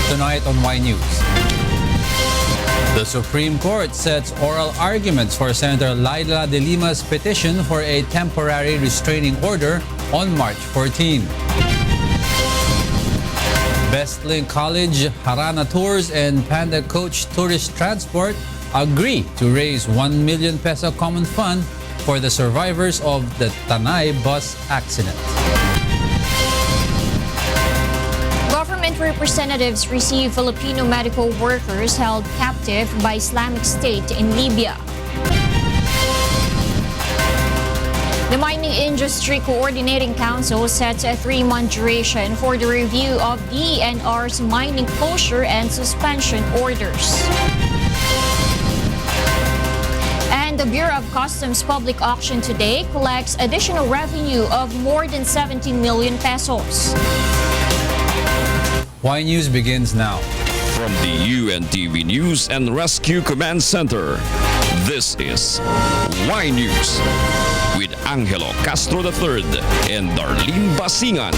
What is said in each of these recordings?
Tonight on Y News. The Supreme Court sets oral arguments for Senator Laila de Lima's petition for a temporary restraining order on March 14. Bestlink College, Harana Tours, and Panda Coach Tourist Transport agree to raise 1 million peso common fund for the survivors of the Tanay bus accident. Government representatives receive Filipino medical workers held captive by Islamic State in Libya. The Mining Industry Coordinating Council sets a 3-month duration for the review of DENR's mining closure and suspension orders. And the Bureau of Customs public auction today collects additional revenue of more than 17 million pesos. Y News begins now. From the UNTV News and Rescue Command Center, this is Y News with Angelo, Castro III, and Darlene Basingan.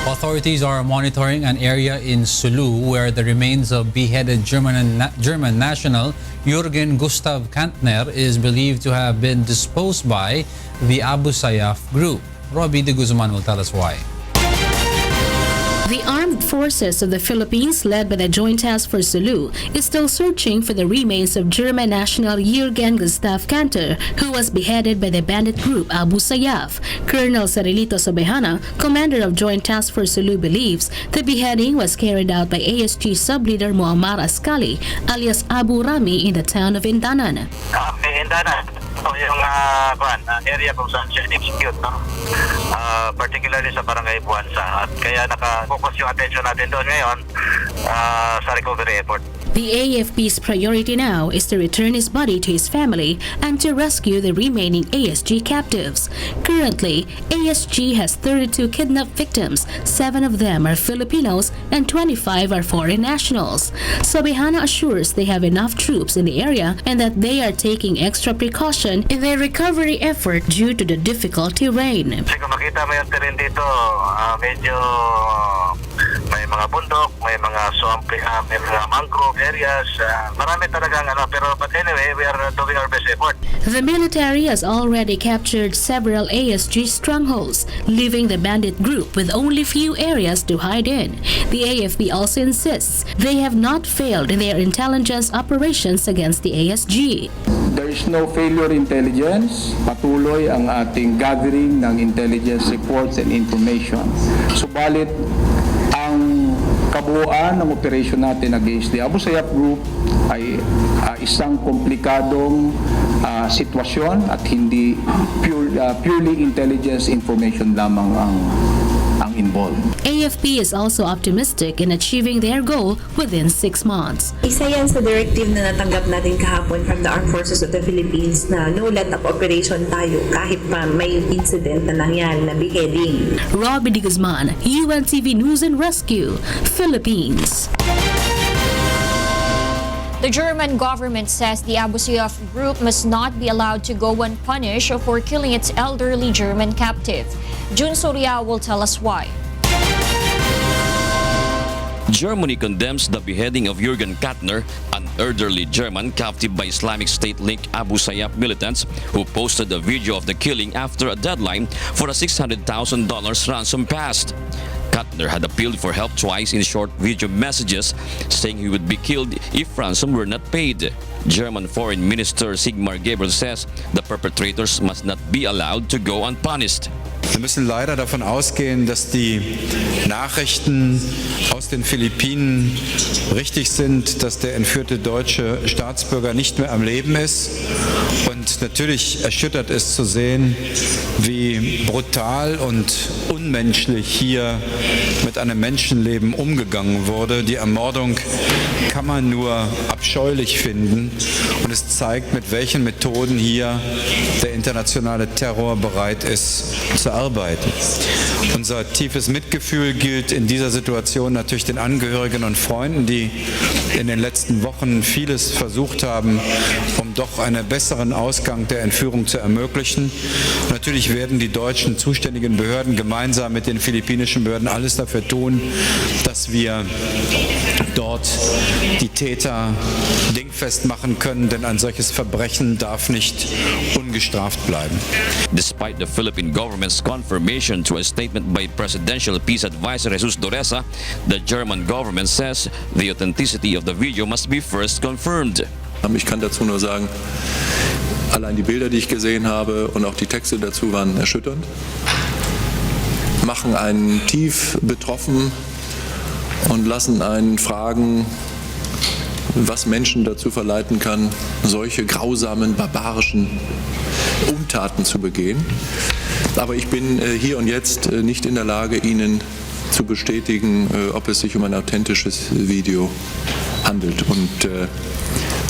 Authorities are monitoring an area in Sulu where the remains of beheaded German national Jürgen Gustav Kantner is believed to have been disposed by the Abu Sayyaf group. Robbie de Guzman will tell us why. The Armed Forces of the Philippines, led by the Joint Task Force Sulu, is still searching for the remains of German national Jürgen Gustav Kantner, who was beheaded by the bandit group Abu Sayyaf. Colonel Cirilito Sobejana, commander of Joint Task Force Sulu, believes the beheading was carried out by ASG sub-leader Muammar Ascali, alias Abu Rami, in the town of Indanan. Indanan, yung area kung saan siya execute, no? Particularly sa Barangay Buwansa. At kaya naka-focus yung attention natin doon ngayon sa recovery effort. The AFP's priority now is to return his body to his family and to rescue the remaining ASG captives. Currently, ASG has 32 kidnapped victims. 7 of them are Filipinos and 25 are foreign nationals. Sobejana assures they have enough troops in the area and that they are taking extra precaution in their recovery effort due to the difficult terrain. Kasi kung makita mo yung terrain dito, medyo may mga bundok, may mga swamp, may mga mangrove areas, marami talagang but anyway, we are doing our best effort. The military has already captured several ASG strongholds, leaving the bandit group with only few areas to hide in. The AFP also insists they have not failed in their intelligence operations against the ASG. There is no failure intelligence. Patuloy ang ating gathering ng intelligence reports and information. Subalit, ang kabuuan ng operation natin against the Abu Sayyaf group ay isang komplikadong sitwasyon at hindi purely intelligence information lamang ang involved. AFP is also optimistic in achieving their goal within 6 months. Isa yan sa directive na natanggap natin kahapon from the Armed Forces of the Philippines na no let-up operation tayo kahit pa may incident na nangyari na beheading. Robbie de Guzman, UNTV News and Rescue, Philippines. The German government says the Abu Sayyaf group must not be allowed to go unpunished for killing its elderly German captive. June Soria will tell us why. Germany condemns the beheading of Jürgen Kantner, an elderly German captive by Islamic State-linked Abu Sayyaf militants who posted a video of the killing after a deadline for a $600,000 ransom passed. Kantner had appealed for help twice in short video messages, saying he would be killed if ransom were not paid. German Foreign Minister Sigmar Gabriel says the perpetrators must not be allowed to go unpunished. Wir müssen leider davon ausgehen, dass die Nachrichten aus den Philippinen richtig sind, dass der entführte deutsche Staatsbürger nicht mehr am Leben ist. Und natürlich erschüttert es zu sehen, wie brutal und unmenschlich hier mit einem Menschenleben umgegangen wurde. Die Ermordung kann man nur abscheulich finden und es zeigt, mit welchen Methoden hier der internationale Terror bereit ist zu verarbeiten. Unser tiefes Mitgefühl gilt in dieser Situation natürlich den Angehörigen und Freunden, die in den letzten Wochen vieles versucht haben, um doch einen besseren Ausgang der Entführung zu ermöglichen. Natürlich werden die deutschen zuständigen Behörden gemeinsam mit den philippinischen Behörden alles dafür tun, dass wir dort die Täter dingfest machen können, denn ein solches Verbrechen darf nicht ungestraft bleiben. Despite the Philippine government's confirmation through a statement by Presidential Peace Advisor Jesus Doresa, the German government says the authenticity of the video must be first confirmed. Ich kann dazu nur sagen, allein die Bilder, die ich gesehen habe und auch die Texte dazu waren erschütternd, machen einen tief betroffen und lassen einen fragen, was Menschen dazu verleiten kann, solche grausamen, barbarischen Untaten zu begehen. Aber ich bin hier und jetzt nicht in der Lage, Ihnen zu bestätigen, ob es sich um ein authentisches Video handelt. Und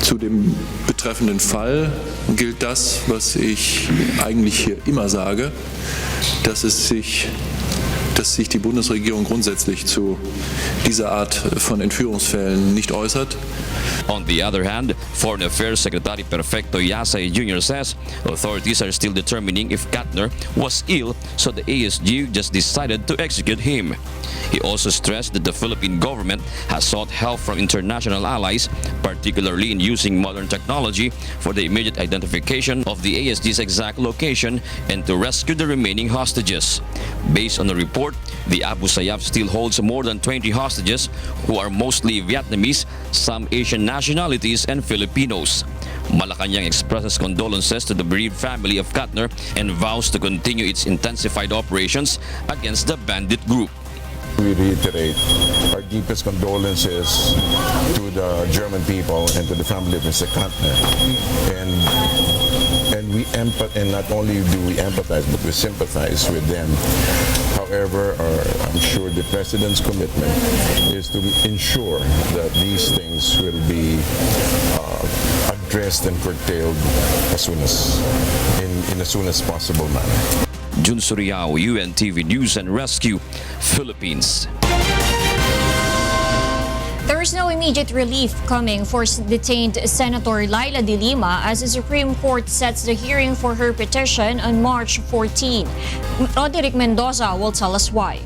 zu dem betreffenden Fall gilt das, was ich eigentlich hier immer sage, dass sich die Bundesregierung grundsätzlich zu dieser Art von Entführungsfällen nicht äußert. On the other hand, Foreign Affairs Secretary Perfecto Yasay Jr. says authorities are still determining if Katner was ill, so the ASG just decided to execute him. He also stressed that the Philippine government has sought help from international allies, particularly in using modern technology for the immediate identification of the ASG's exact location and to rescue the remaining hostages. Based on the report, the Abu Sayyaf still holds more than 20 hostages who are mostly Vietnamese, some Asian nationalities, and Filipinos. Malacanang expresses condolences to the bereaved family of Katner and vows to continue its intensified operations against the bandit group. We reiterate our deepest condolences to the German people and to the family of Mr. Kantner. And not only do we empathize, but we sympathize with them. However, I'm sure the President's commitment is to ensure that these things will be addressed and curtailed in as soon as possible manner. Jun Suriao, UNTV News and Rescue, Philippines. There is no immediate relief coming for detained Senator Laila de Lima as the Supreme Court sets the hearing for her petition on March 14. Roderick Mendoza will tell us why.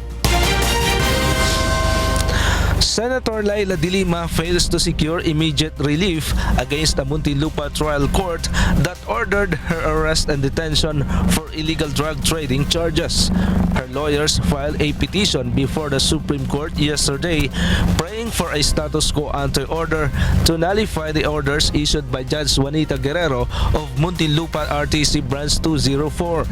Senator Laila de Lima fails to secure immediate relief against the Muntinlupa trial court that ordered her arrest and detention for illegal drug trading charges. Her lawyers filed a petition before the Supreme Court yesterday praying for a status quo ante order to nullify the orders issued by Judge Juanita Guerrero of Muntinlupa RTC Branch 204.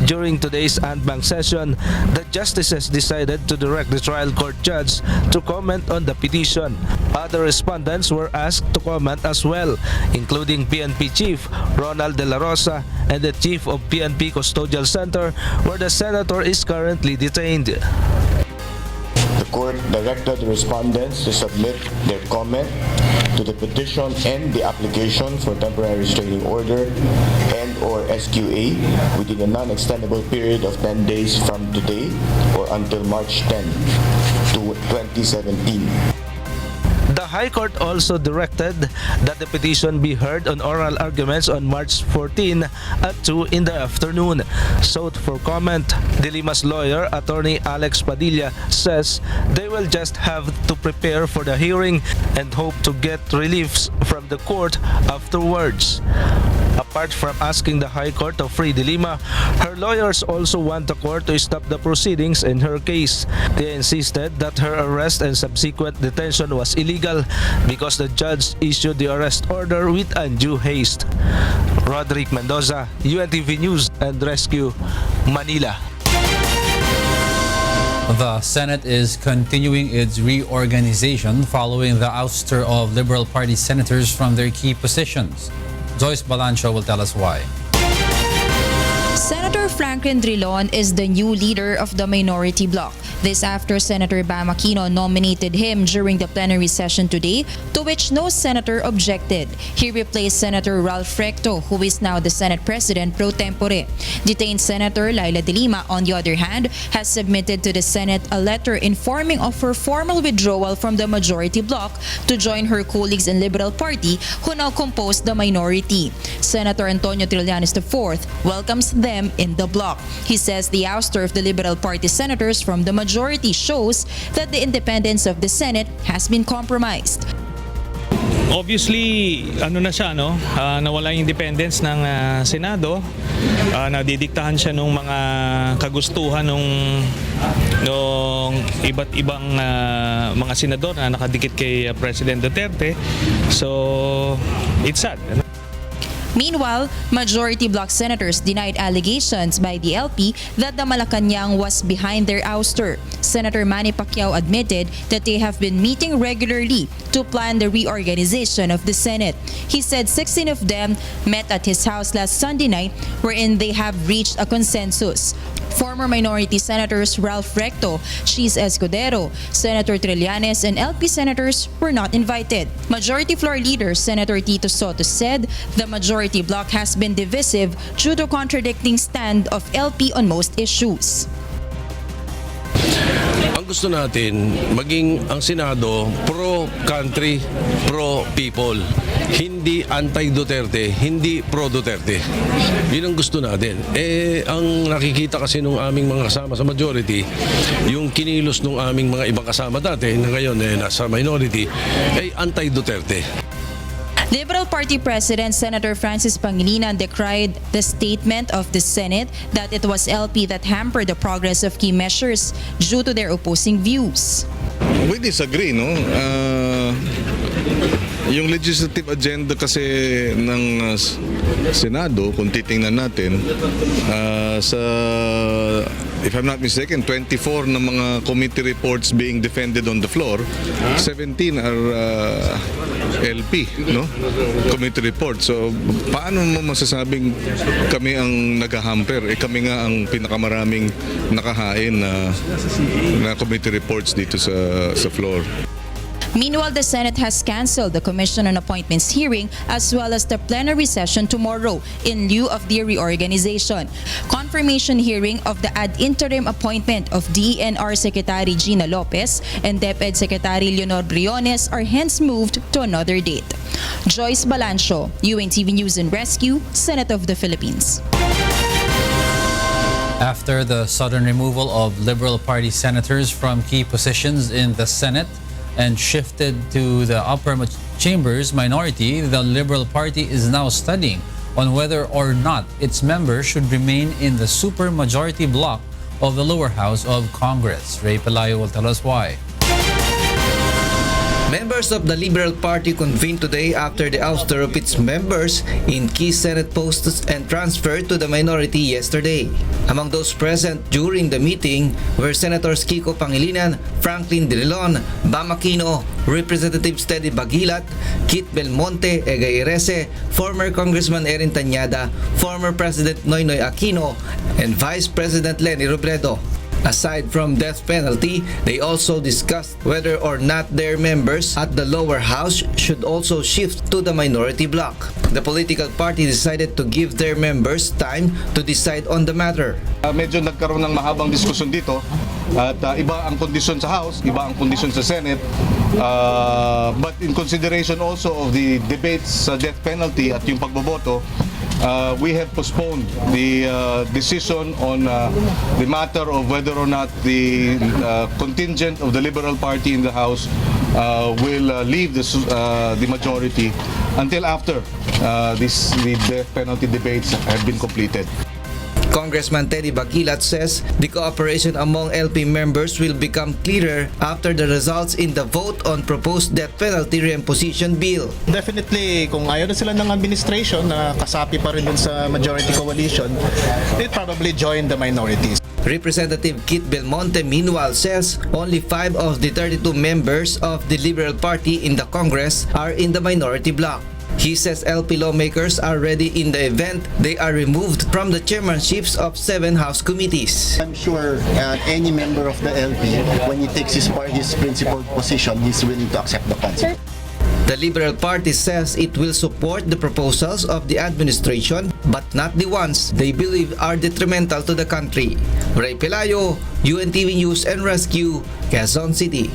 During today's Antbank session, the justices decided to direct the trial court judge to comment on the petition. Other respondents were asked to comment as well, including PNP Chief Ronald De La Rosa and the Chief of PNP Custodial Center, where the senator is currently detained. The court directed the respondents to submit their comment to the petition and the application for temporary restraining order and/or SQA within a non-extendable period of 10 days from today or until March 10, 2017. The High Court also directed that the petition be heard on oral arguments on March 14 at 2 in the afternoon. Sought for comment, De Lima's lawyer, Attorney Alex Padilla, says they will just have to prepare for the hearing and hope to get reliefs from the court afterwards. Apart from asking the High Court to free De Lima, her lawyers also want the court to stop the proceedings in her case. They insisted that her arrest and subsequent detention was illegal because the judge issued the arrest order with undue haste. Roderick Mendoza, UNTV News and Rescue, Manila. The Senate is continuing its reorganization following the ouster of Liberal Party senators from their key positions. Joyce Balancho will tell us why. Senator Senator Franklin Drilon is the new leader of the minority bloc. This after Senator Bam Aquino nominated him during the plenary session today, to which no senator objected. He replaced Senator Ralph Recto, who is now the Senate President pro tempore. Detained Senator Laila de Lima, on the other hand, has submitted to the Senate a letter informing of her formal withdrawal from the majority bloc to join her colleagues in Liberal Party, who now compose the minority. Senator Antonio Trillanes IV welcomes them in the bloc. He says the ouster of the Liberal Party senators from the majority shows that the independence of the Senate has been compromised. Obviously, na siya, nawala yung independence ng Senado. Nadidiktahan siya ng mga kagustuhan ng iba't ibang mga senador na nakadikit kay President Duterte. So, it's sad. Meanwhile, majority bloc senators denied allegations by the LP that the Malacanang was behind their ouster. Senator Manny Pacquiao admitted that they have been meeting regularly to plan the reorganization of the Senate. He said 16 of them met at his house last Sunday night, wherein they have reached a consensus. Former minority senators Ralph Recto, Chis Escudero, Senator Trillanes, and LP senators were not invited. Majority Floor Leader Senator Tito Soto said the majority bloc has been divisive due to contradicting stand of LP on most issues. Ang gusto natin, maging ang Senado pro-country, pro-people. Hindi anti-Duterte, hindi pro-Duterte. Yun ang gusto natin. Ang nakikita kasi nung aming mga kasama sa majority, yung kinilos nung aming mga ibang kasama dati, na ngayon nasa minority, ay anti-Duterte. Liberal Party President Senator Francis Pangilinan decried the statement of the Senate that it was LP that hampered the progress of key measures due to their opposing views. We disagree, no? Yung legislative agenda kasi ng Senado, kung titingnan natin, if I'm not mistaken, 24 na mga committee reports being defended on the floor, 17 are LP, no? Committee report. So, paano mo masasabing kami ang nag-hamper? Kami nga ang pinakamaraming nakahain na committee reports dito sa floor. Meanwhile, the Senate has cancelled the Commission on Appointments hearing as well as the plenary session tomorrow in lieu of the reorganization. Confirmation hearing of the ad interim appointment of DENR Secretary Gina Lopez and DepEd Secretary Leonor Briones are hence moved to another date. Joyce Balancio, UNTV News and Rescue, Senate of the Philippines. After the sudden removal of Liberal Party senators from key positions in the Senate and shifted to the upper chambers minority, the Liberal Party is now studying on whether or not its members should remain in the supermajority bloc of the lower house of Congress. Ray Pelayo will tell us why. Members of the Liberal Party convened today after the ouster of its members in key Senate posts and transferred to the minority yesterday. Among those present during the meeting were Senators Kiko Pangilinan, Franklin Drilon, Bam Aquino, Representatives Teddy Bagilat, Kit Belmonte, Egairese, former Congressman Erin Tañada, former President Noynoy Aquino, and Vice President Leni Robredo. Aside from death penalty, they also discussed whether or not their members at the lower house should also shift to the minority bloc. The political party decided to give their members time to decide on the matter. Medyo nagkaroon ng mahabang diskusyon dito at iba ang kondisyon sa House, iba ang kondisyon sa Senate. But in consideration also of the debates sa death penalty at yung pagboboto, we have postponed the decision on the matter of whether or not the contingent of the Liberal Party in the House will leave the majority until after the death penalty debates have been completed. Congressman Teddy Bagilat says the cooperation among LP members will become clearer after the results in the vote on proposed death penalty reimposition bill. Definitely, kung ayaw na sila ng administration na kasapi pa rin dun sa majority coalition, they'd probably join the minorities. Representative Kit Belmonte meanwhile says only 5 of the 32 members of the Liberal Party in the Congress are in the minority bloc. He says LP lawmakers are ready in the event they are removed from the chairmanships of 7 House committees. I'm sure any member of the LP, when he takes his principal position, he's willing to accept the consequence. The Liberal Party says it will support the proposals of the administration but not the ones they believe are detrimental to the country. Ray Pelayo, UNTV News and Rescue, Quezon City.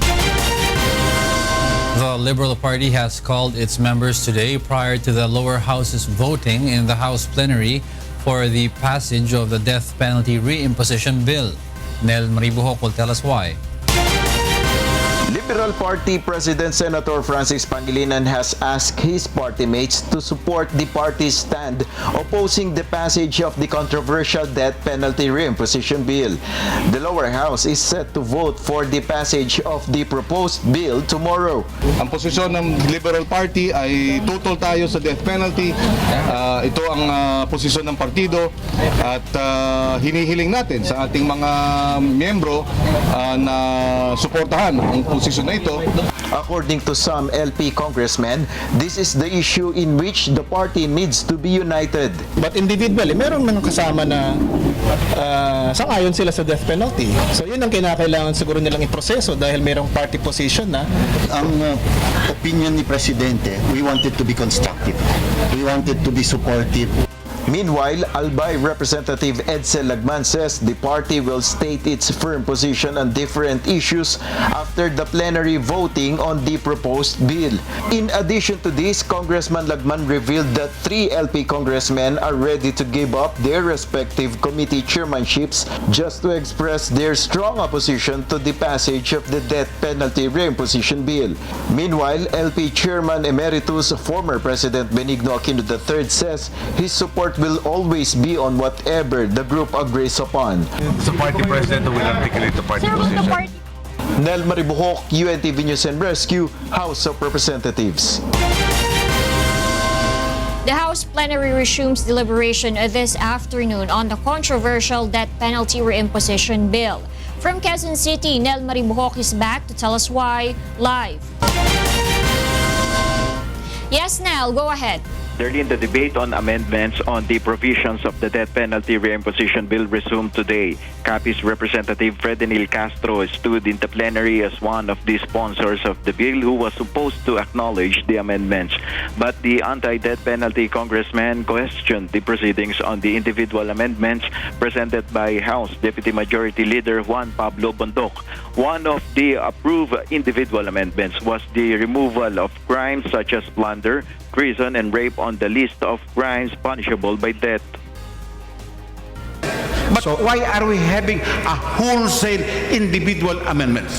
The Liberal Party has called its members today prior to the lower house's voting in the House plenary for the passage of the death penalty reimposition bill. Nel Maribuhok will tell us why. Liberal Party President Senator Francis Pangilinan has asked his party mates to support the party's stand opposing the passage of the controversial death penalty reimposition bill. The lower house is set to vote for the passage of the proposed bill tomorrow. Ang posisyon ng Liberal Party ay tutol tayo sa death penalty. Ito ang posisyon ng partido at hinihiling natin sa ating mga miyembro na suportahan ang posisyon na ito. According to some LP congressmen, this is the issue in which the party needs to be united. But individually, meron mga kasama na sang-ayon sila sa death penalty. So yun ang kinakailangan siguro nilang iproseso dahil merong party position na. Ang opinion ni Presidente, we wanted to be constructive. We wanted to be supportive. Meanwhile, Albay Representative Edsel Lagman says the party will state its firm position on different issues after the plenary voting on the proposed bill. In addition to this, Congressman Lagman revealed that 3 LP congressmen are ready to give up their respective committee chairmanships just to express their strong opposition to the passage of the death penalty reimposition bill. Meanwhile, LP Chairman Emeritus former President Benigno Aquino III says his support will always be on whatever the group agrees upon. It's the party president who will articulate the party position. Nel Maribuhok, UNTV News and Rescue, House of Representatives. The House plenary resumes deliberation this afternoon on the controversial death penalty reimposition bill. From Quezon City, Nel Maribuhok is back to tell us why live. Yes, Nel, go ahead. Darlene, the debate on amendments on the provisions of the death penalty reimposition bill resumed today. CAPI's Representative Fredinil Castro stood in the plenary as one of the sponsors of the bill who was supposed to acknowledge the amendments. But the anti-death penalty congressman questioned the proceedings on the individual amendments presented by House Deputy Majority Leader Juan Pablo Bondok. One of the approved individual amendments was the removal of crimes such as plunder, treason, and rape on the list of crimes punishable by death. But why are we having a wholesale individual amendments?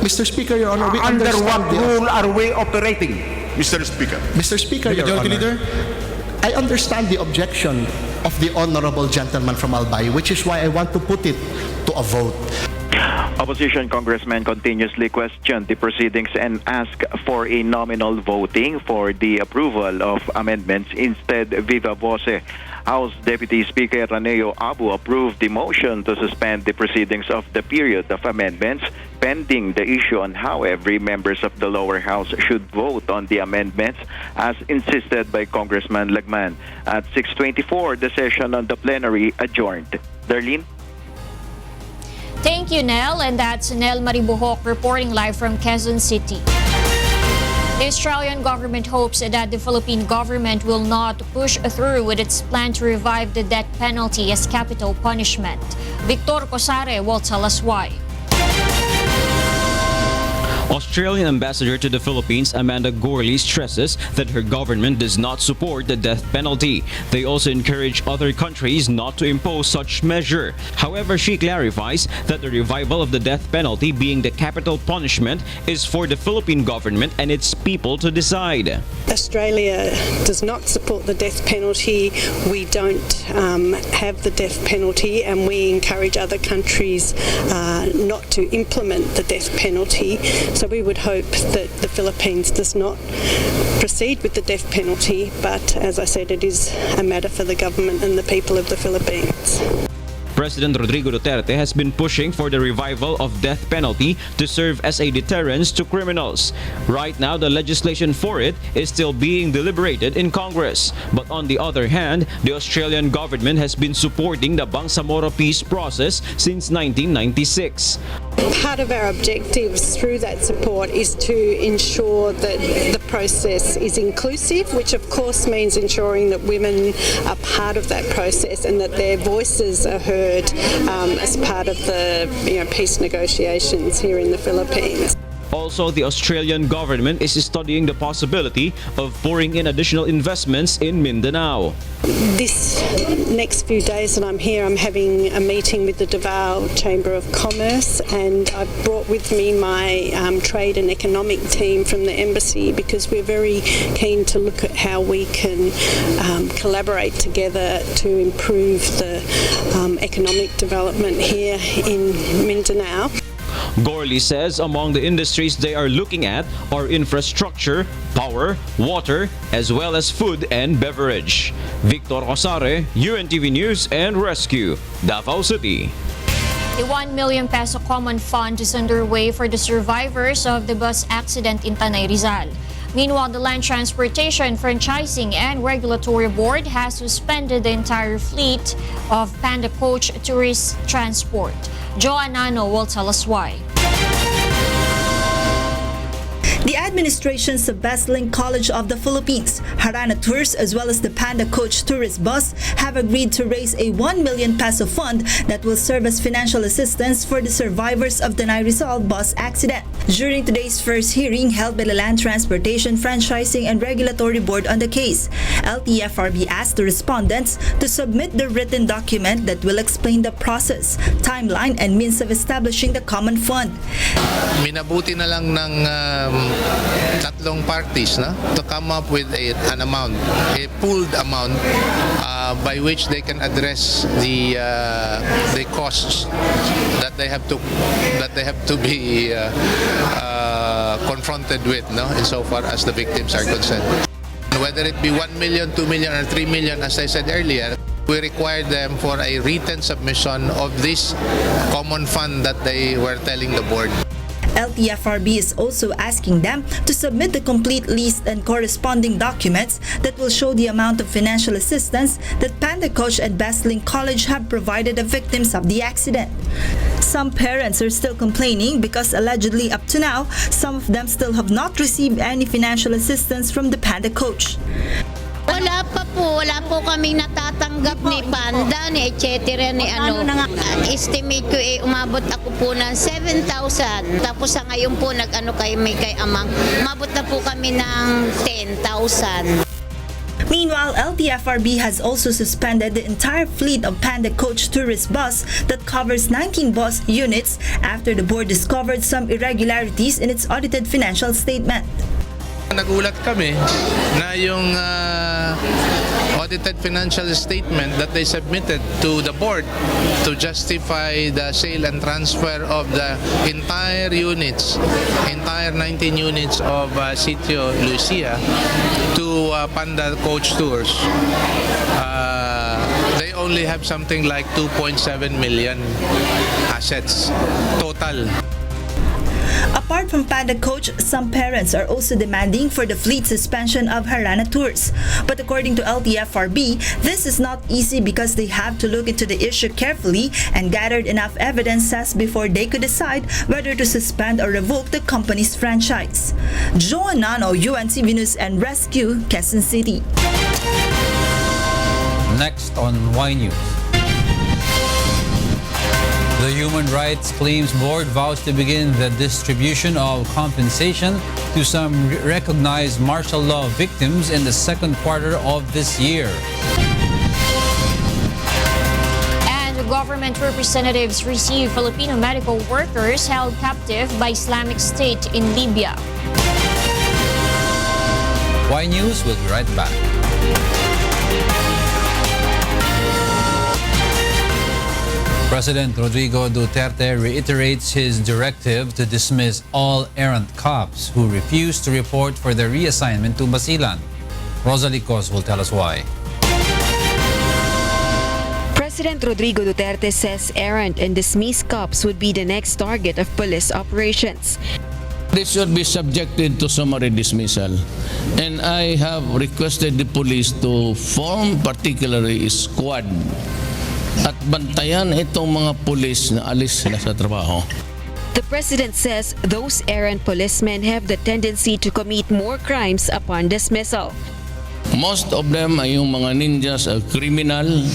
Mr. Speaker, Your Honor, we under what understand rule are we operating, Mr. Speaker? Mr. Speaker, Your Majority Honor, Leader? I understand the objection of the honorable gentleman from Albay, which is why I want to put it to a vote. Opposition congressmen continuously questioned the proceedings and asked for a nominal voting for the approval of amendments. Instead, viva voce, House Deputy Speaker Raneo Abu approved the motion to suspend the proceedings of the period of amendments, pending the issue on how every members of the lower house should vote on the amendments, as insisted by Congressman Lagman. At 6:24, the session on the plenary adjourned. Darlene? Thank you, Nel. And that's Nel Maribuhok reporting live from Quezon City. The Australian government hopes that the Philippine government will not push through with its plan to revive the death penalty as capital punishment. Victor Cosare will tell us why. Australian Ambassador to the Philippines Amanda Gorley stresses that her government does not support the death penalty. They also encourage other countries not to impose such measure. However, she clarifies that the revival of the death penalty being the capital punishment is for the Philippine government and its people to decide. Australia does not support the death penalty. We don't have the death penalty, and we encourage other countries not to implement the death penalty. So we would hope that the Philippines does not proceed with the death penalty, but as I said, it is a matter for the government and the people of the Philippines. President Rodrigo Duterte has been pushing for the revival of death penalty to serve as a deterrence to criminals. Right now, the legislation for it is still being deliberated in Congress. But on the other hand, the Australian government has been supporting the Bangsamoro peace process since 1996. Part of our objectives through that support is to ensure that the process is inclusive, which of course means ensuring that women are part of that process and that their voices are heard as part of the peace negotiations here in the Philippines. Also, the Australian government is studying the possibility of pouring in additional investments in Mindanao. This next few days that I'm here, I'm having a meeting with the Davao Chamber of Commerce, and I've brought with me my trade and economic team from the embassy because we're very keen to look at how we can collaborate together to improve the economic development here in Mindanao. Gorley says among the industries they are looking at are infrastructure, power, water, as well as food and beverage. Victor Osare, UNTV News and Rescue, Davao City. The 1 million peso common fund is underway for the survivors of the bus accident in Tanay, Rizal. Meanwhile, the Land Transportation, Franchising and Regulatory Board has suspended the entire fleet of Panda Coach Tourist Transport. Joa Nano will tell us why. The administrations of Basingan College of the Philippines, Harana Tours, as well as the Panda Coach Tourist Bus have agreed to raise a 1 million peso fund that will serve as financial assistance for the survivors of the Tanay Rizal bus accident. During today's first hearing held by the Land Transportation, Franchising and Regulatory Board on the case, LTFRB asked the respondents to submit the written document that will explain the process, timeline, and means of establishing the common fund. Minabuti na lang ng tatlong parties to come up with an amount, a pooled amount by which they can address the costs that they have to be confronted with, insofar as the victims are concerned. Whether it be 1 million, 2 million, or 3 million, as I said earlier, we require them for a written submission of this common fund that they were telling the board. LTFRB is also asking them to submit the complete list and corresponding documents that will show the amount of financial assistance that Panda Coach and Basingan College have provided the victims of the accident. Some parents are still complaining because allegedly up to now, some of them still have not received any financial assistance from the Panda Coach. Wala po kaming natatanggap ni Panda, ni etc. ni ano. Estimate ko umabot ako po ng 7,000. Tapos sa ngayon po nag-ano kay Amang, umabot na po kami ng 10,000. Meanwhile, LTFRB has also suspended the entire fleet of Panda Coach Tourist Bus that covers 19 bus units after the board discovered some irregularities in its audited financial statement. Nagulat kami na yung audited financial statement that they submitted to the board to justify the sale and transfer of the entire 19 units of Sitio Lucia to Panda Coach Tours. They only have something like 2.7 million assets total. Apart from Panda Coach, some parents are also demanding for the fleet suspension of Harana Tours. But according to LTFRB, this is not easy because they have to look into the issue carefully and gathered enough evidences before they could decide whether to suspend or revoke the company's franchise. Joa Nano, UNTV News and Rescue, Quezon City. Next on Y News. The Human Rights Claims Board vows to begin the distribution of compensation to some recognized martial law victims in the second quarter of this year. And government representatives receive Filipino medical workers held captive by Islamic State in Libya. Y News will be right back. President Rodrigo Duterte reiterates his directive to dismiss all errant cops who refuse to report for their reassignment to Basilan. Rosalie Cos will tell us why. President Rodrigo Duterte says errant and dismissed cops would be the next target of police operations. They should be subjected to summary dismissal. And I have requested the police to form particularly a squad at bantayan itong mga pulis na alis sila sa trabaho. The president says those errant policemen have the tendency to commit more crimes upon dismissal. Most of them ay yung mga ninjas, criminal.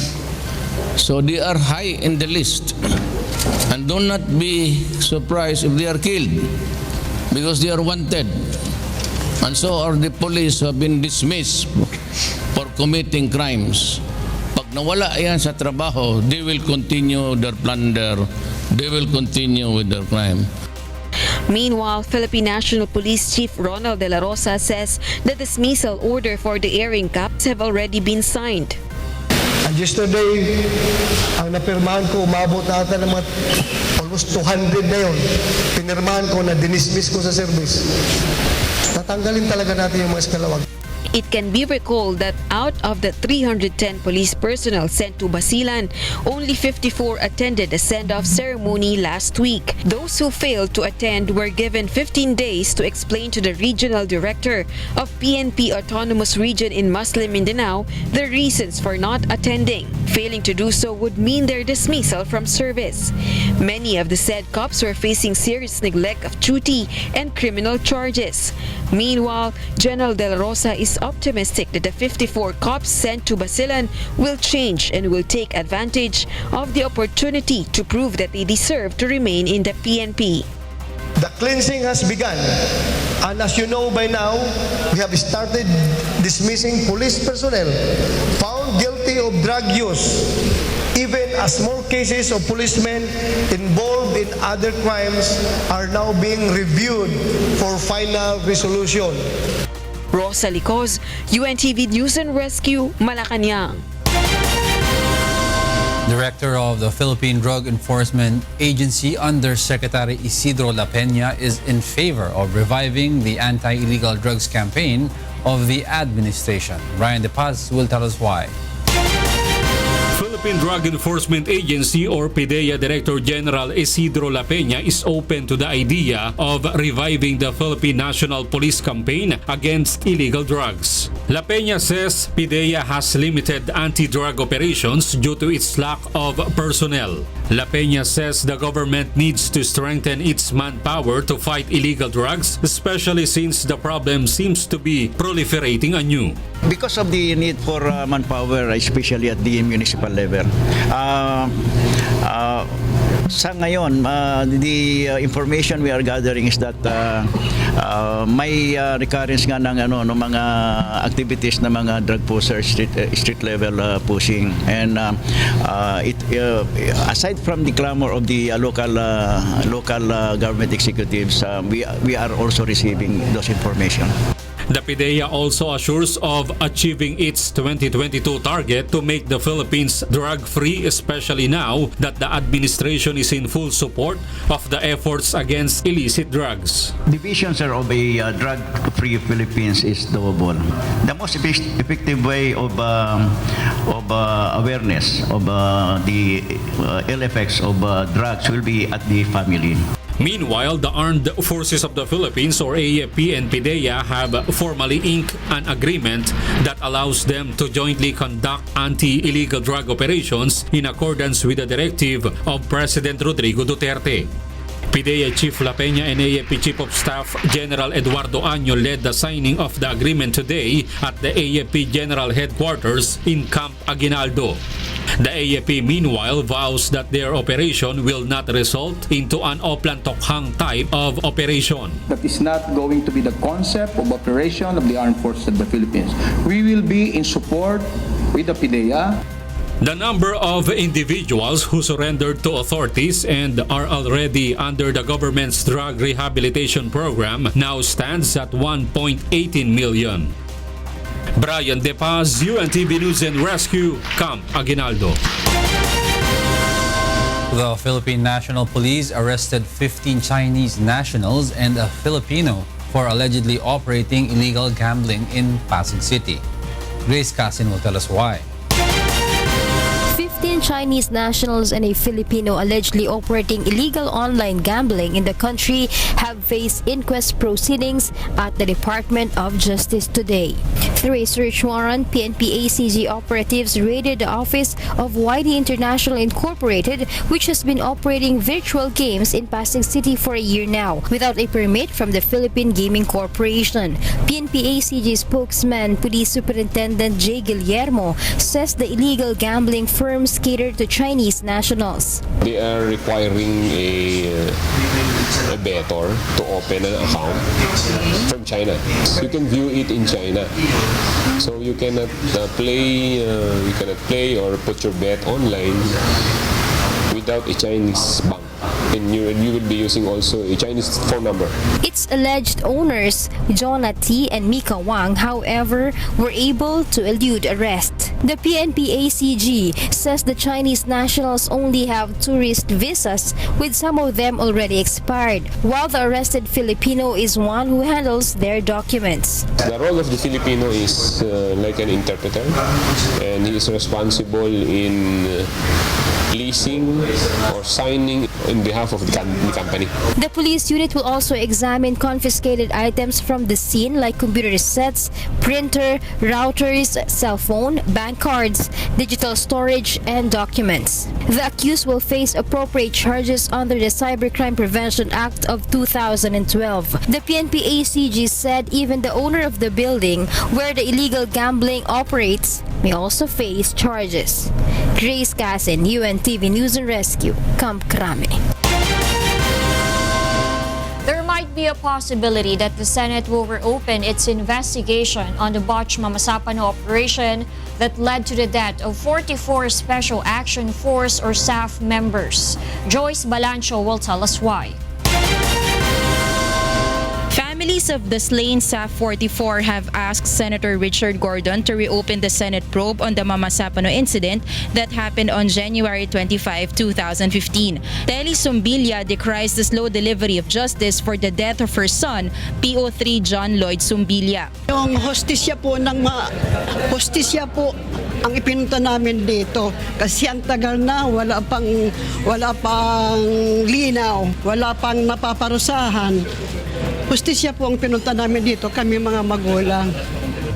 So they are high in the list. And do not be surprised if they are killed because they are wanted. And so are the police who have been dismissed for committing crimes. Pag nawala yan sa trabaho, they will continue their plunder. They will continue with their crime. Meanwhile, Philippine National Police Chief Ronald De La Rosa says the dismissal order for the erring cops have already been signed. And yesterday, ang napirmahan ko, umabot na ata ng mga almost 200 na yun. Pinirmahan ko na dinismiss ko sa service. Tatanggalin talaga natin yung mga eskalawag. It can be recalled that out of the 310 police personnel sent to Basilan, only 54 attended the send-off ceremony last week. Those who failed to attend were given 15 days to explain to the regional director of PNP Autonomous Region in Muslim Mindanao the reasons for not attending. Failing to do so would mean their dismissal from service. Many of the said cops were facing serious neglect of duty and criminal charges. Meanwhile, General De La Rosa is optimistic that the 54 cops sent to Basilan will change and will take advantage of the opportunity to prove that they deserve to remain in the PNP. The cleansing has begun. And as you know by now, we have started dismissing police personnel found guilty of drug use. Even as more cases of policemen involved in other crimes are now being reviewed for final resolution. Rosa Licos, UNTV News and Rescue, Malacanang. Director of the Philippine Drug Enforcement Agency Undersecretary Isidro La Peña is in favor of reviving the anti-illegal drugs campaign of the administration. Brian De Paz will tell us why. Philippine Drug Enforcement Agency or PDEA Director General Isidro La Peña is open to the idea of reviving the Philippine National Police campaign against illegal drugs. La Peña says PDEA has limited anti-drug operations due to its lack of personnel. La Peña says the government needs to strengthen its manpower to fight illegal drugs, especially since the problem seems to be proliferating anew. Because of the need for manpower, especially at the municipal level, sa ngayon, the information we are gathering is that may recurrence nga ng mga activities ng mga drug pushers, street level pushing, and aside from the clamor of the local government executives, we are also receiving those information. The PDEA also assures of achieving its 2022 target to make the Philippines drug-free, especially now that the administration is in full support of the efforts against illicit drugs. The vision, sir, of a drug-free Philippines is doable. The most effective way of awareness of the ill effects of drugs will be at the family. Meanwhile, the Armed Forces of the Philippines or AFP and PDEA have formally inked an agreement that allows them to jointly conduct anti-illegal drug operations in accordance with the directive of President Rodrigo Duterte. PDEA Chief La Peña and AFP Chief of Staff General Eduardo Año led the signing of the agreement today at the AFP General Headquarters in Camp Aguinaldo. The AFP meanwhile vows that their operation will not result into an Oplan-Tokhang type of operation. That is not going to be the concept of operation of the Armed Forces of the Philippines. We will be in support with the PDEA. The number of individuals who surrendered to authorities and are already under the government's drug rehabilitation program now stands at 1.18 million. Brian De Paz, UNTV News and Rescue, Camp Aguinaldo. The Philippine National Police arrested 15 Chinese nationals and a Filipino for allegedly operating illegal gambling in Pasig City. Grace Casin will tell us why. 15 15 Chinese nationals and a Filipino allegedly operating illegal online gambling in the country have faced inquest proceedings at the Department of Justice today. Through a search warrant, PNP ACG operatives raided the office of YD International Incorporated, which has been operating virtual games in Pasig City for a year now, without a permit from the Philippine Gaming Corporation. PNP ACG spokesman Police Superintendent J. Guillermo says the illegal gambling firms cater to Chinese nationals. They are requiring a bettor to open an account from China. You can view it in China. So you cannot play or put your bet online without a Chinese bank. And you will be using also a Chinese phone number. Its alleged owners, Jonah T. and Mika Wang, however, were able to elude arrest. The PNP ACG says the Chinese nationals only have tourist visas, with some of them already expired, while the arrested Filipino is one who handles their documents. The role of the Filipino is like an interpreter, and he is responsible in leasing or signing in behalf of the company. The police unit will also examine confiscated items from the scene like computer sets, printer, routers, cell phone, bank cards, digital storage, and documents. The accused will face appropriate charges under the Cybercrime Prevention Act of 2012. The PNP ACG said even the owner of the building where the illegal gambling operates may also face charges. Grace Casin, UNTV News and Rescue, Camp Crame. There might be a possibility that the Senate will reopen its investigation on the botched Mamasapano operation that led to the death of 44 Special Action Force or staff members. Joyce Balancho will tell us why. Families of the slain SAF 44 have asked Senator Richard Gordon to reopen the Senate probe on the Mamasapano incident that happened on January 25, 2015. Telly Sumbilya decries the slow delivery of justice for the death of her son, PO3 John Lloyd Sumbilya. Yung hostisya po ang ipinunta namin dito kasi ang tagal na wala pang linaw, wala pang napaparusahan. Justisya po ang pinunta namin dito, kami mga magulang.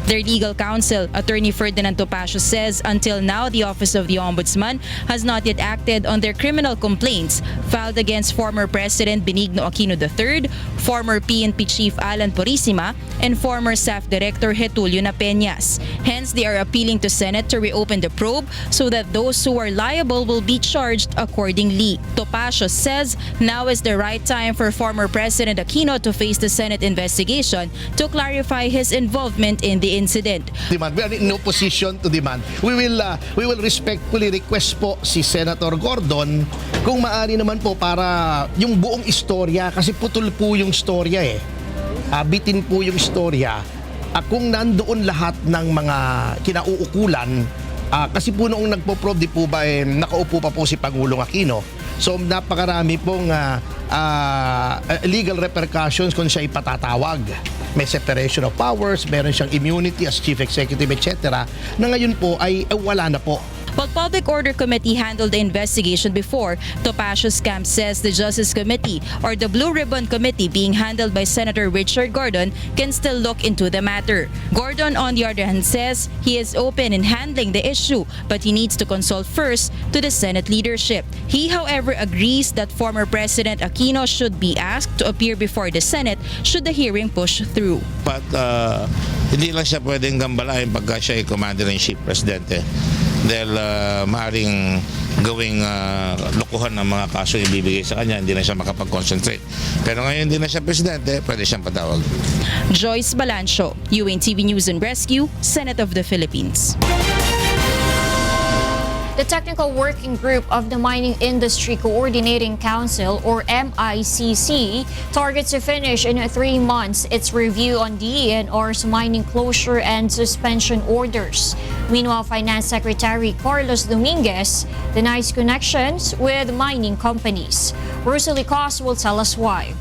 Their legal counsel, Attorney Ferdinand Topacio, says until now the Office of the Ombudsman has not yet acted on their criminal complaints filed against former President Benigno Aquino III, former PNP Chief Alan Purisima, and former SAF Director Getulio Napeñas. Hence, they are appealing to Senate to reopen the probe so that those who are liable will be charged accordingly. Topacio says now is the right time for former President Aquino to face the Senate investigation to clarify his involvement in the incident. Demand. We are in no position to demand. We will respectfully request po si Senator Gordon kung maaari naman po para yung buong istorya, kasi putol po yung istorya bitin po yung istorya. Kung nandoon lahat ng mga kinauukulan, kasi po noong nagpo-probe di po ba nakaupo pa po si Pangulong Aquino. So napakarami pong legal repercussions kung siya ipatatawag. May separation of powers, meron siyang immunity as chief executive, etc. na ngayon po ay wala na po. While Public Order Committee handled the investigation before, Topacio's camp says the Justice Committee or the Blue Ribbon Committee being handled by Senator Richard Gordon can still look into the matter. Gordon, on the other hand, says he is open in handling the issue, but he needs to consult first to the Senate leadership. He, however, agrees that former President Aquino should be asked to appear before the Senate should the hearing push through. But hindi lang siya pwedeng gambalain pagka siya ay Commander-in-Chief Presidente. Dahil maaaring gawing lokohan ng mga kaso ibibigay sa kanya, hindi na siya makapag-concentrate. Pero ngayon hindi na siya presidente, pwede siyang patawag. Joyce Balancho, UNTV News and Rescue, Senate of the Philippines. The Technical Working Group of the Mining Industry Coordinating Council, or MICC, targets to finish in 3 months its review on DENR's mining closure and suspension orders. Meanwhile, Finance Secretary Carlos Dominguez denies connections with mining companies. Rosalie Cos will tell us why.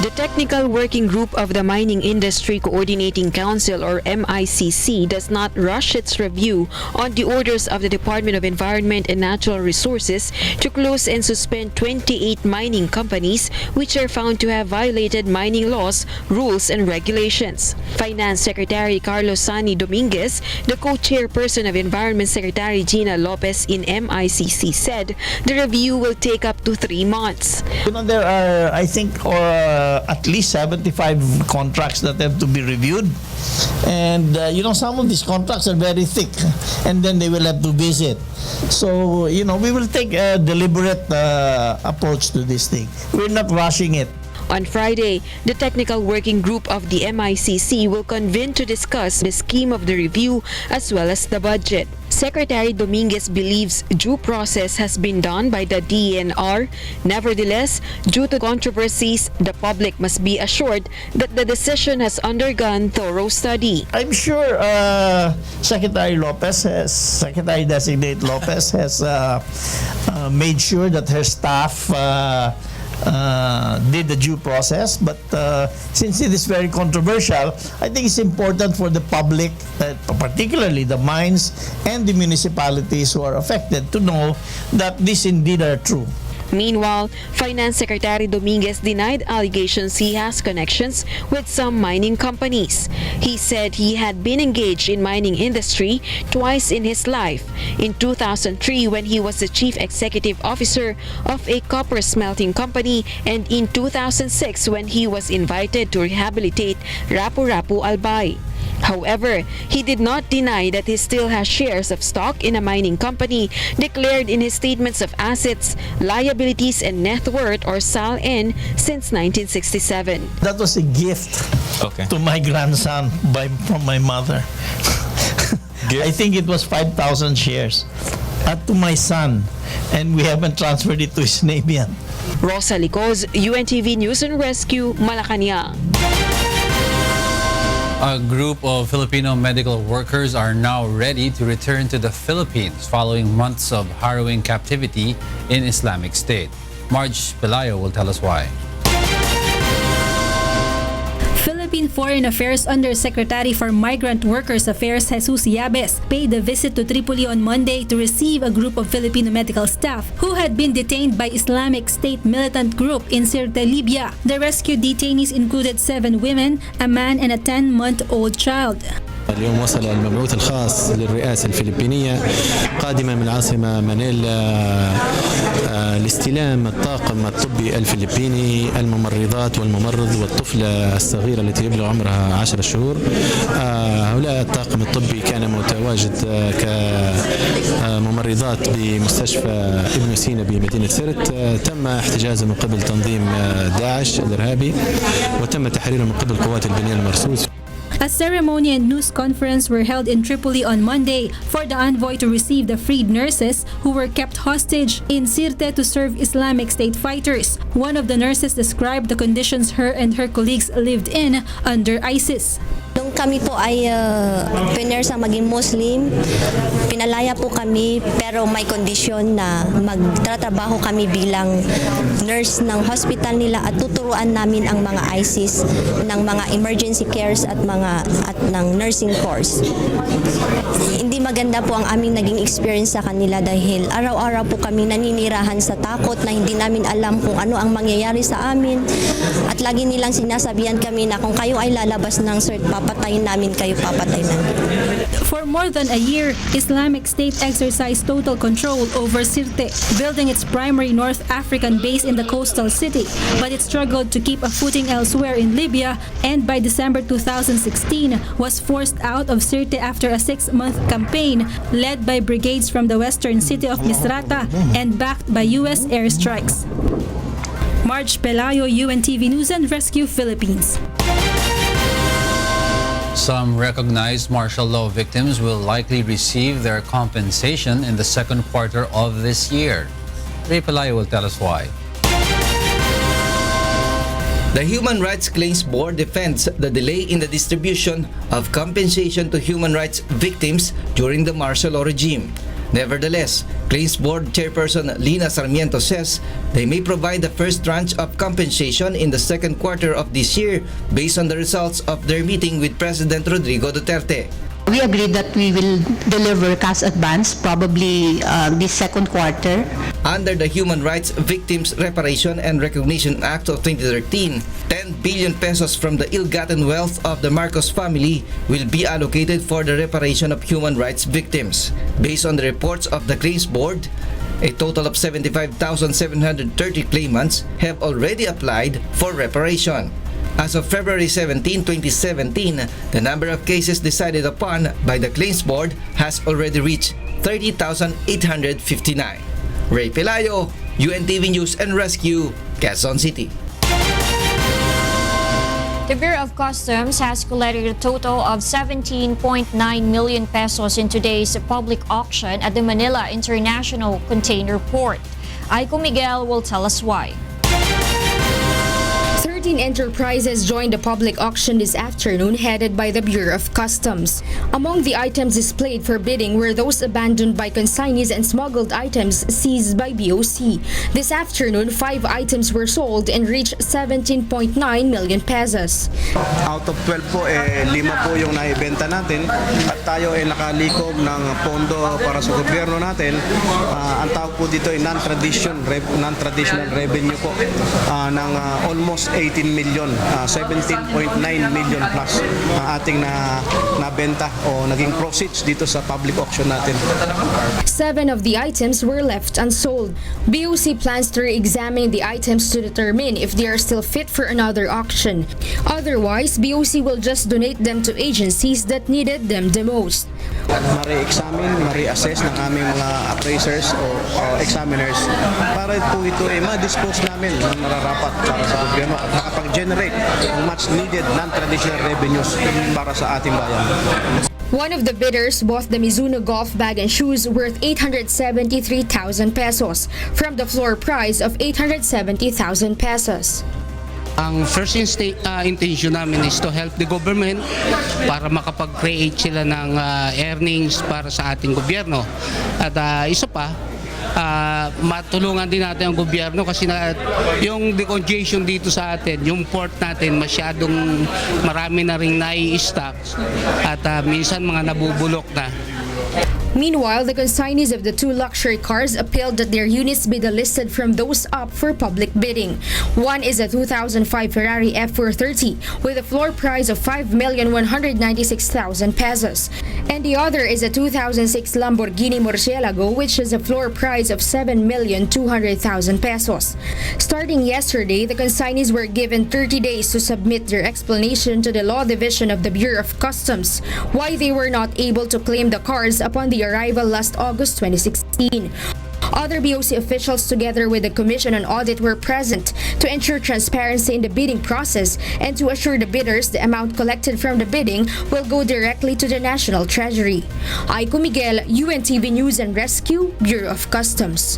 The Technical Working Group of the Mining Industry Coordinating Council, or MICC, does not rush its review on the orders of the Department of Environment and Natural Resources to close and suspend 28 mining companies which are found to have violated mining laws, rules, and regulations. Finance Secretary Carlos Sani Dominguez, the co-chairperson of Environment Secretary Gina Lopez in MICC, said the review will take up to 3 months. There are, I think, at least 75 contracts that have to be reviewed. And, some of these contracts are very thick, and then they will have to visit. So, we will take a deliberate approach to this thing. We're not rushing it. On Friday, the Technical Working Group of the MICC will convene to discuss the scheme of the review as well as the budget. Secretary Dominguez believes due process has been done by the DENR. Nevertheless, due to controversies, the public must be assured that the decision has undergone thorough study. I'm sure Secretary Designate Lopez has made sure that her staff did the due process, but since it is very controversial, I think it's important for the public, particularly the mines and the municipalities who are affected, to know that these indeed are true. Meanwhile, Finance Secretary Dominguez denied allegations he has connections with some mining companies. He said he had been engaged in mining industry twice in his life. In 2003, when he was the chief executive officer of a copper smelting company, and in 2006 when he was invited to rehabilitate Rapu-Rapu Albay. However, he did not deny that he still has shares of stock in a mining company declared in his statements of assets, liabilities, and net worth, or SAL-N, since 1967. That was a gift to my grandson from my mother. I think it was 5,000 shares. To my son, and we haven't transferred it to his name yet. Rosa Licoz, UNTV News and Rescue, Malacanang. A group of Filipino medical workers are now ready to return to the Philippines following months of harrowing captivity in Islamic State. Marge Pelayo will tell us why. Philippine Foreign Affairs Undersecretary for Migrant Workers Affairs Jesus Yabes paid a visit to Tripoli on Monday to receive a group of Filipino medical staff who had been detained by Islamic State militant group in Sirte, Libya. The rescued detainees included 7 women, a man, and a 10-month-old child. اليوم وصل المبعوث الخاص للرئاسة الفلبينية قادما من العاصمة مانيلا لاستلام الطاقم الطبي الفلبيني، الممرضات والممرض والطفلة الصغيرة التي يبلغ عمرها 10 شهور. هؤلاء الطاقم الطبي كان متواجد كممرضات بمستشفى ابن سينا بمدينة سرت. تم احتجازهم من قبل تنظيم داعش الإرهابي وتم تحريرهم من قبل قوات البنيان المرصوص. A ceremony and news conference were held in Tripoli on Monday for the envoy to receive the freed nurses who were kept hostage in Sirte to serve Islamic State fighters. One of the nurses described the conditions her and her colleagues lived in under ISIS. Nung kami po ay pinersang maging Muslim, pinalaya po kami pero may kondisyon na magtatrabaho kami bilang nurse ng hospital nila at tuturuan namin ang mga ISIS ng mga emergency cares at ng nursing course. Hindi maganda po ang aming naging experience sa kanila dahil araw-araw po kami naninirahan sa takot na hindi namin alam kung ano ang mangyayari sa amin at lagi nilang sinasabihan kami na kung kayo ay lalabas ng cert, papatayin namin kayo, papatayin namin. For more than a year, Islamic State exercised total control over Sirte, building its primary North African base in the coastal city, but it struggled to keep a footing elsewhere in Libya and by December 2016 was forced out of Sirte after a 6-month campaign led by brigades from the western city of Misrata and backed by U.S. airstrikes. Marge Pelayo, UNTV News and Rescue, Philippines. Some recognized martial law victims will likely receive their compensation in the second quarter of this year. Ray Pelayo will tell us why. The Human Rights Claims Board defends the delay in the distribution of compensation to human rights victims during the martial law regime. Nevertheless, Claims Board Chairperson Lina Sarmiento says they may provide the first tranche of compensation in the second quarter of this year based on the results of their meeting with President Rodrigo Duterte. We agreed that we will deliver cash advance probably this second quarter. Under the Human Rights Victims Reparation and Recognition Act of 2013, 10 billion pesos from the ill-gotten wealth of the Marcos family will be allocated for the reparation of human rights victims. Based on the reports of the Claims Board, a total of 75,730 claimants have already applied for reparation. As of February 17, 2017, the number of cases decided upon by the Claims Board has already reached 30,859. Ray Pelayo, UNTV News and Rescue, Quezon City. The Bureau of Customs has collected a total of 17.9 million pesos in today's public auction at the Manila International Container Port. Aiko Miguel will tell us why. 13 enterprises joined the public auction this afternoon headed by the Bureau of Customs. Among the items displayed for bidding were those abandoned by consignees and smuggled items seized by BOC. This afternoon, 5 items were sold and reached 17.9 million pesos. Out of 12 po, 5 po yung naibenta natin at tayo ay nakalikom ng pondo para sa gobyerno natin. Ang tawag po dito ay non-traditional revenue po ng almost 18 million, 17.9 million plus ang ating nabenta o naging proceeds dito sa public auction natin. 7 of the items were left unsold. BOC plans to re-examine the items to determine if they are still fit for another auction. Otherwise, BOC will just donate them to agencies that needed them the most. Mari-examine, mari-assess ng aming mga appraisers o examiners para po ito ay ma-dispose namin ng mararapat para sa gobyerno at makapag-generate ng much needed non-traditional revenues para sa ating bayan. One of the bidders bought the Mizuno golf bag and shoes worth 873,000 pesos from the floor price of 870,000 pesos. Ang first intention namin is to help the government para makapag-create sila ng earnings para sa ating gobyerno. At isa pa, matulungan din natin ang gobyerno kasi yung decongestion dito sa atin, yung port natin masyadong marami na ring nai-stock at minsan mga nabubulok na. Meanwhile, the consignees of the 2 luxury cars appealed that their units be delisted from those up for public bidding. One is a 2005 Ferrari F430 with a floor price of 5,196,000 pesos. And the other is a 2006 Lamborghini Murcielago which has a floor price of 7,200,000 pesos. Starting yesterday, the consignees were given 30 days to submit their explanation to the Law Division of the Bureau of Customs why they were not able to claim the cars upon the arrival last August 2016. Other BOC officials together with the Commission on Audit were present to ensure transparency in the bidding process and to assure the bidders the amount collected from the bidding will go directly to the National Treasury. Aiko Miguel, UNTV News and Rescue, Bureau of Customs.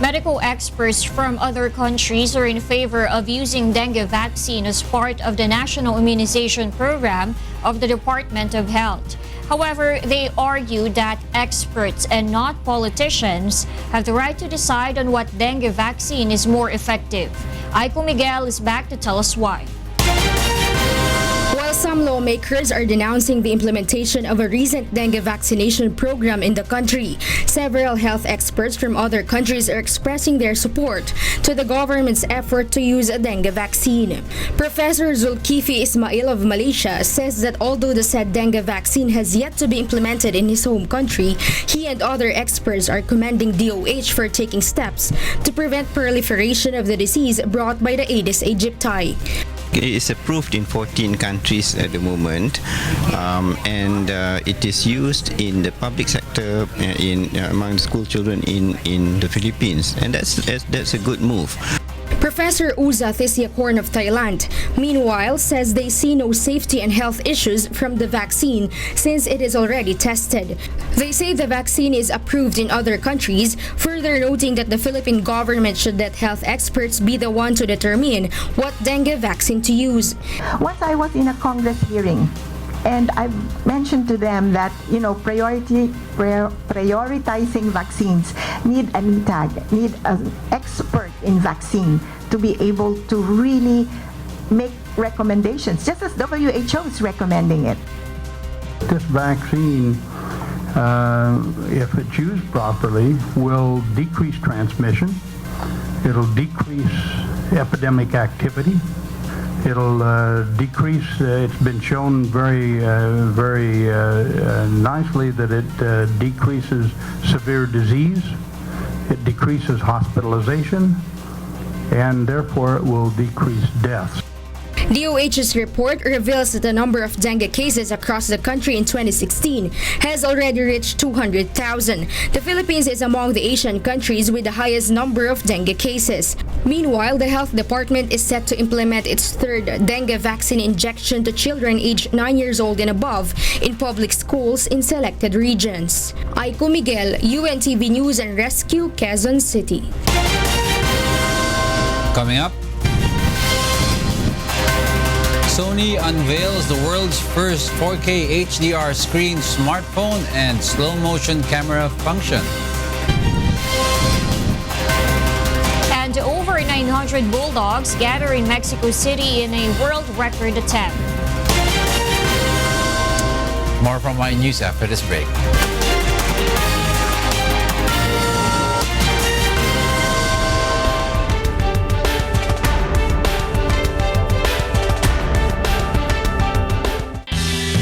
Medical experts from other countries are in favor of using dengue vaccine as part of the national immunization program of the Department of Health. However, they argue that experts and not politicians have the right to decide on what dengue vaccine is more effective. Aiko Miguel is back to tell us why. While some lawmakers are denouncing the implementation of a recent dengue vaccination program in the country, several health experts from other countries are expressing their support to the government's effort to use a dengue vaccine. Professor Zulkifli Ismail of Malaysia says that although the said dengue vaccine has yet to be implemented in his home country, he and other experts are commending DOH for taking steps to prevent proliferation of the disease brought by the Aedes aegypti. It is approved in 14 countries at the moment, and it is used in the public sector among school children in the Philippines, and that's a good move. Professor Uza Thisiakorn of Thailand, meanwhile, says they see no safety and health issues from the vaccine since it is already tested. They say the vaccine is approved in other countries, further noting that the Philippine government should let health experts be the one to determine what dengue vaccine to use. Once I was in a Congress hearing, And I've mentioned to them that, prioritizing vaccines need an ETAG, need an expert in vaccine to be able to really make recommendations, just as WHO is recommending it. This vaccine, if it's used properly, will decrease transmission. It'll decrease epidemic activity. It'll decrease, it's been shown very nicely that it decreases severe disease, it decreases hospitalization, and therefore it will decrease deaths. DOH's report reveals that the number of dengue cases across the country in 2016 has already reached 200,000. The Philippines is among the Asian countries with the highest number of dengue cases. Meanwhile, the health department is set to implement its third dengue vaccine injection to children aged 9 years old and above in public schools in selected regions. Aiko Miguel, UNTV News and Rescue, Quezon City. Coming up, Sony unveils the world's first 4K HDR screen smartphone and slow-motion camera function. And over 900 bulldogs gather in Mexico City in a world record attempt. More from my news after this break.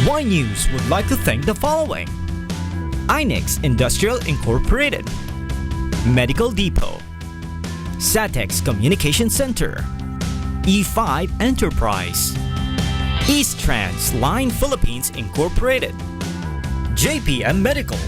Y News would like to thank the following: Inex Industrial Incorporated, Medical Depot, Satex Communication Center, E5 Enterprise, East Trans Line Philippines Incorporated, JPM Medical.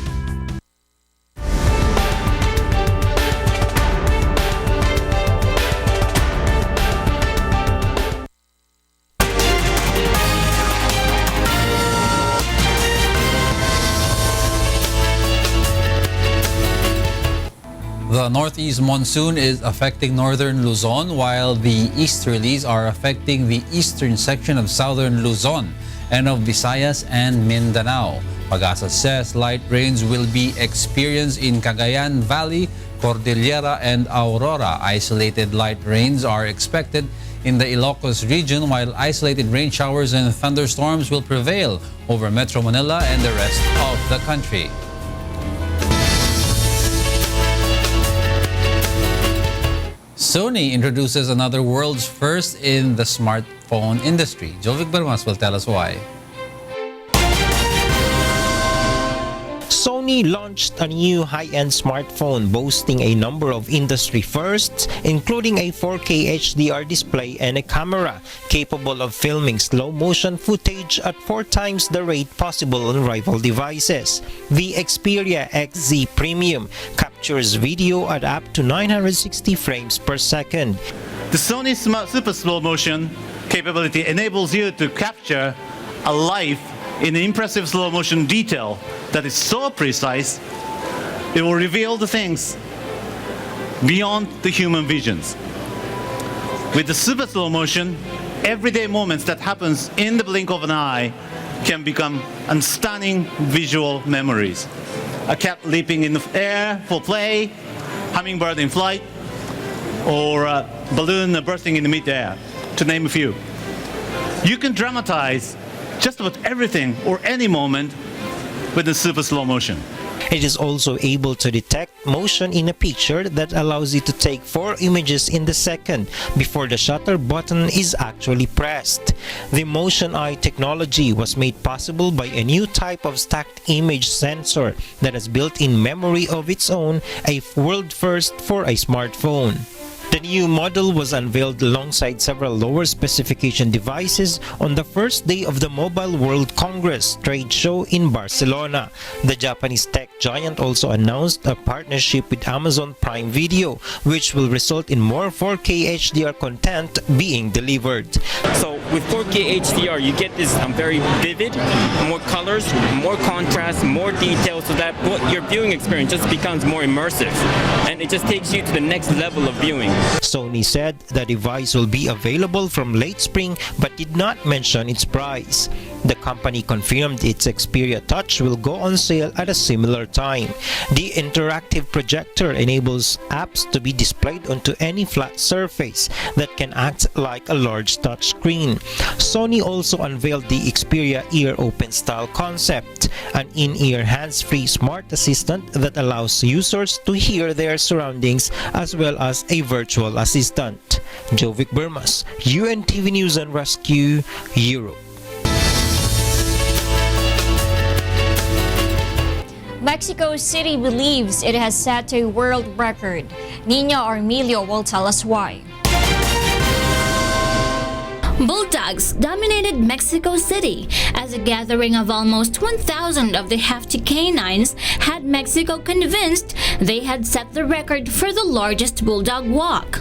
The northeast monsoon is affecting northern Luzon, while the easterlies are affecting the eastern section of southern Luzon and of Visayas and Mindanao. Pag-asa says light rains will be experienced in Cagayan Valley, Cordillera, and Aurora. Isolated light rains are expected in the Ilocos region, while isolated rain showers and thunderstorms will prevail over Metro Manila and the rest of the country. Sony introduces another world's first in the smartphone industry. Jovic Bermas will tell us why. Sony launched a new high-end smartphone boasting a number of industry firsts, including a 4K HDR display and a camera capable of filming slow-motion footage at 4 times the rate possible on rival devices. The Xperia XZ Premium captures video at up to 960 frames per second. The Sony Super Slow Motion capability enables you to capture a life in impressive slow motion detail that is so precise, it will reveal the things beyond the human visions. With the super slow motion, everyday moments that happens in the blink of an eye can become stunning visual memories. A cat leaping in the air for play, hummingbird in flight, or a balloon bursting in the mid-air, to name a few. You can dramatize just about everything or any moment with the super slow motion. It is also able to detect motion in a picture that allows you to take 4 images in the second before the shutter button is actually pressed. The Motion Eye technology was made possible by a new type of stacked image sensor that has built-in memory of its own, a world first for a smartphone. The new model was unveiled alongside several lower specification devices on the first day of the Mobile World Congress trade show in Barcelona. The Japanese tech giant also announced a partnership with Amazon Prime Video, which will result in more 4K HDR content being delivered. So with 4K HDR, you get this very vivid, more colors, more contrast, more detail, so that your viewing experience just becomes more immersive, and it just takes you to the next level of viewing. Sony said the device will be available from late spring but did not mention its price. The company confirmed its Xperia Touch will go on sale at a similar time. The interactive projector enables apps to be displayed onto any flat surface that can act like a large touchscreen. Sony also unveiled the Xperia Ear Open Style concept, an in-ear hands-free smart assistant that allows users to hear their surroundings as well as a virtual assistant. Jovic Burmas, UNTV News and Rescue, Europe. Mexico City believes it has set a world record. Nina Armilio will tell us why. Bulldogs dominated Mexico City as a gathering of almost 1,000 of the hefty canines had Mexico convinced they had set the record for the largest bulldog walk.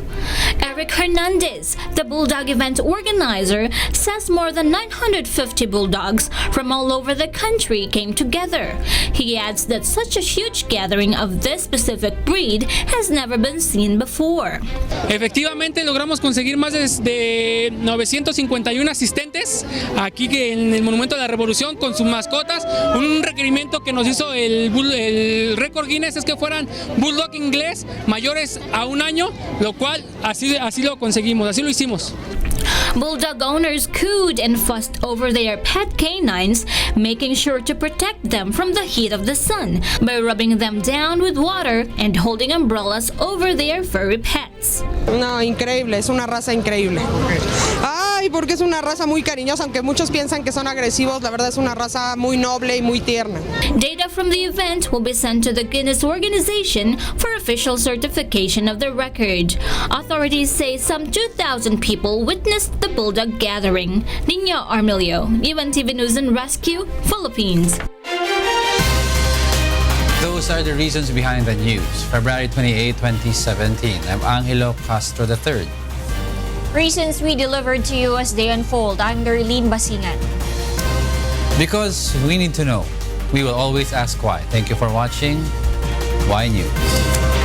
Eric Hernandez, the Bulldog event organizer, says more than 950 bulldogs from all over the country came together. He adds that such a huge gathering of this specific breed has never been seen before. Efectivamente logramos conseguir más de 951 asistentes aquí en el Monumento de la Revolución con sus mascotas. Un requerimiento que nos hizo el récord Guinness es que fueran bulldog inglés mayores a un año, lo cual así lo conseguimos, así lo hicimos. Bulldog owners cooed and fussed over their pet canines, making sure to protect them from the heat of the sun by rubbing them down with water and holding umbrellas over their furry pets. No, increíble, es una raza increíble. Ay, porque es una raza muy cariñosa, aunque muchos piensan que son agresivos, la verdad es una raza muy noble y muy tierna. Data from the event will be sent to the Guinness organization for official certification of the record. Authorities say some 2,000 people witnessed the Bulldog gathering. Nina Armilio, UNTV News and Rescue, Philippines. Those are the reasons behind the news. February 28, 2017. I'm Angelo Castro III. Reasons we delivered to you as they unfold. I'm Darlene Basingan. Because we need to know. We will always ask why. Thank you for watching. Why News.